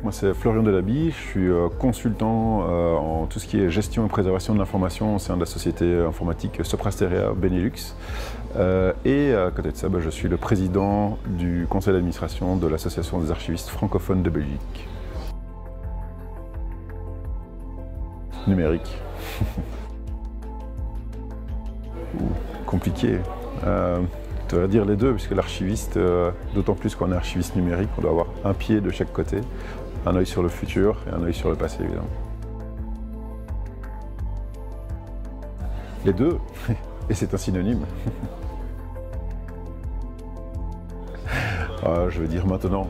Moi c'est Florian Delaby, je suis consultant en tout ce qui est gestion et préservation de l'information au sein de la société informatique Soprasteria Benelux. Et à côté de ça, je suis le président du conseil d'administration de l'association des archivistes francophones de Belgique. Numérique. Compliqué. Je devrais dire les deux, puisque l'archiviste, d'autant plus qu'on est archiviste numérique, on doit avoir un pied de chaque côté, un œil sur le futur et un œil sur le passé, évidemment. Les deux, et c'est un synonyme. Je veux dire maintenant.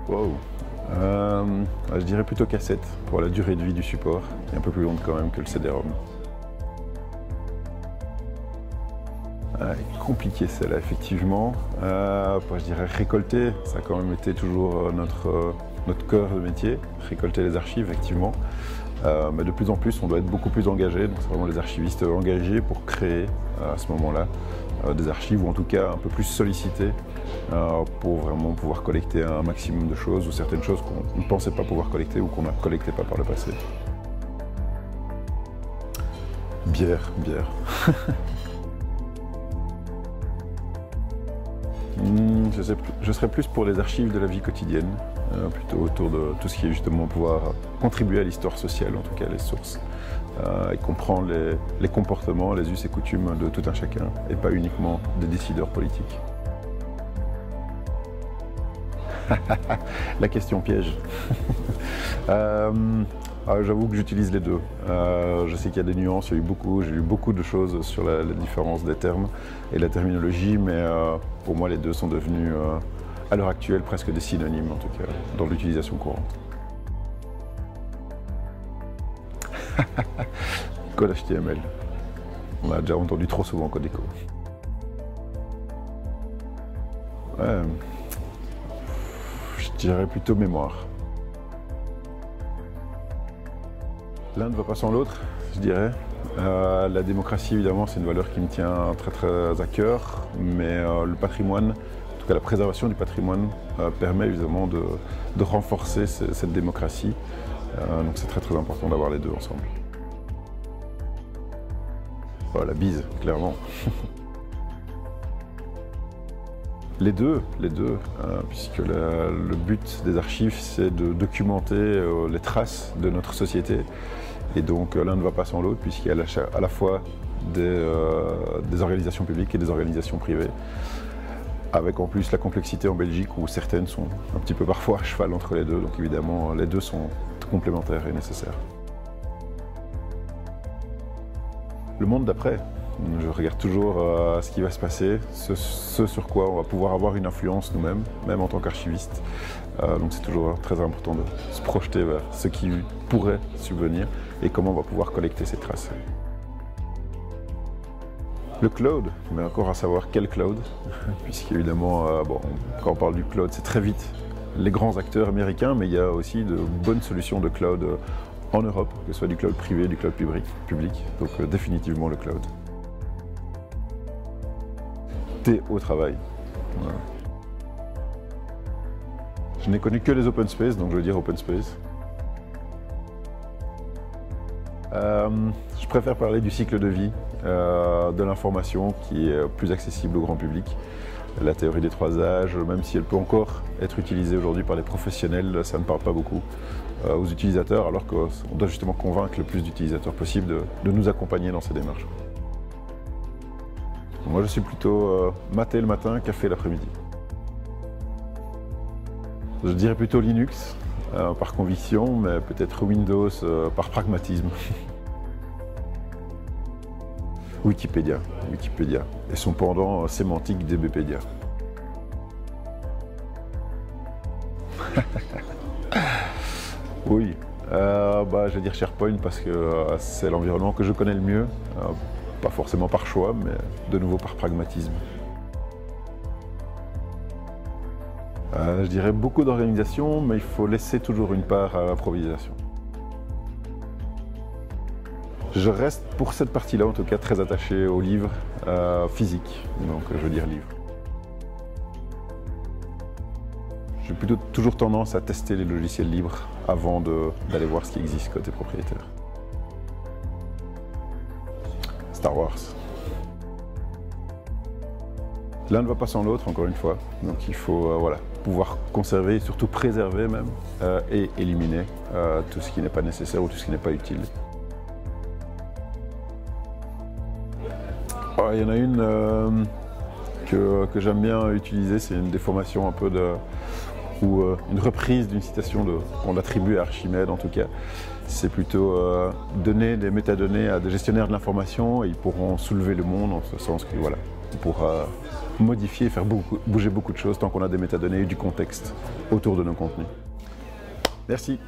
Wow. Je dirais plutôt cassette, pour la durée de vie du support, qui est un peu plus longue quand même que le CD-ROM. Compliqué celle-là, effectivement. Je dirais récolter, ça a quand même été toujours notre cœur de métier, récolter les archives, effectivement. Mais de plus en plus, on doit être beaucoup plus engagé, donc c'est vraiment les archivistes engagés pour créer, à ce moment-là, des archives, ou en tout cas un peu plus sollicités, pour vraiment pouvoir collecter un maximum de choses, ou certaines choses qu'on ne pensait pas pouvoir collecter, ou qu'on ne collectait pas par le passé. Bière. Je serais plus pour les archives de la vie quotidienne, plutôt autour de tout ce qui est justement pouvoir contribuer à l'histoire sociale, en tout cas les sources, et comprendre les comportements, les us et coutumes de tout un chacun, et pas uniquement des décideurs politiques. La question piège. J'avoue que j'utilise les deux. Je sais qu'il y a des nuances, j'ai lu beaucoup de choses sur la différence des termes et la terminologie, mais pour moi les deux sont devenus, à l'heure actuelle, presque des synonymes, en tout cas, dans l'utilisation courante. Code HTML. On a déjà entendu trop souvent Codeco. Ouais. Je dirais plutôt mémoire. L'un ne va pas sans l'autre, je dirais. La démocratie, évidemment, c'est une valeur qui me tient très à cœur, mais le patrimoine, en tout cas la préservation du patrimoine, permet évidemment de renforcer cette démocratie. Donc c'est très important d'avoir les deux ensemble. La bise, clairement. Les deux, puisque le but des archives, c'est de documenter les traces de notre société. Et donc l'un ne va pas sans l'autre, puisqu'il y a à la fois des organisations publiques et des organisations privées, avec en plus la complexité en Belgique, où certaines sont un petit peu parfois à cheval entre les deux. Donc évidemment, les deux sont complémentaires et nécessaires. Le monde d'après. Je regarde toujours ce qui va se passer, ce sur quoi on va pouvoir avoir une influence nous-mêmes, même en tant qu'archiviste. Donc c'est toujours très important de se projeter vers ce qui pourrait subvenir et comment on va pouvoir collecter ces traces. Le cloud, mais encore à savoir quel cloud, puisqu'évidemment, quand on parle du cloud, c'est très vite les grands acteurs américains, mais il y a aussi de bonnes solutions de cloud en Europe, que ce soit du cloud privé, du cloud public, donc définitivement le cloud. Au travail. Voilà. Je n'ai connu que les open space, donc je veux dire open space. Je préfère parler du cycle de vie de l'information qui est plus accessible au grand public. La théorie des 3 âges, même si elle peut encore être utilisée aujourd'hui par les professionnels, ça ne parle pas beaucoup aux utilisateurs, alors qu'on doit justement convaincre le plus d'utilisateurs possible de nous accompagner dans ces démarches. Moi, je suis plutôt maté le matin, café l'après-midi. Je dirais plutôt Linux, par conviction, mais peut-être Windows par pragmatisme. Wikipédia, et son pendant sémantique DBpedia. Oui, je vais dire SharePoint parce que c'est l'environnement que je connais le mieux. Pas forcément par choix, mais de nouveau par pragmatisme. Je dirais beaucoup d'organisation, mais il faut laisser toujours une part à l'improvisation. Je reste pour cette partie-là, en tout cas, très attaché aux livres physiques, donc je veux dire livres. J'ai plutôt toujours tendance à tester les logiciels libres avant d'aller voir ce qui existe côté propriétaire. Star Wars. L'un ne va pas sans l'autre, encore une fois. Donc il faut voilà, pouvoir conserver et surtout préserver même et éliminer tout ce qui n'est pas nécessaire ou tout ce qui n'est pas utile. Oh, il y en a une que j'aime bien utiliser, c'est une déformation un peu ou une reprise d'une citation qu'on attribue à Archimède en tout cas. C'est plutôt donner des métadonnées à des gestionnaires de l'information et ils pourront soulever le monde en ce sens que voilà, on pourra modifier et faire bouger beaucoup de choses tant qu'on a des métadonnées et du contexte autour de nos contenus. Merci.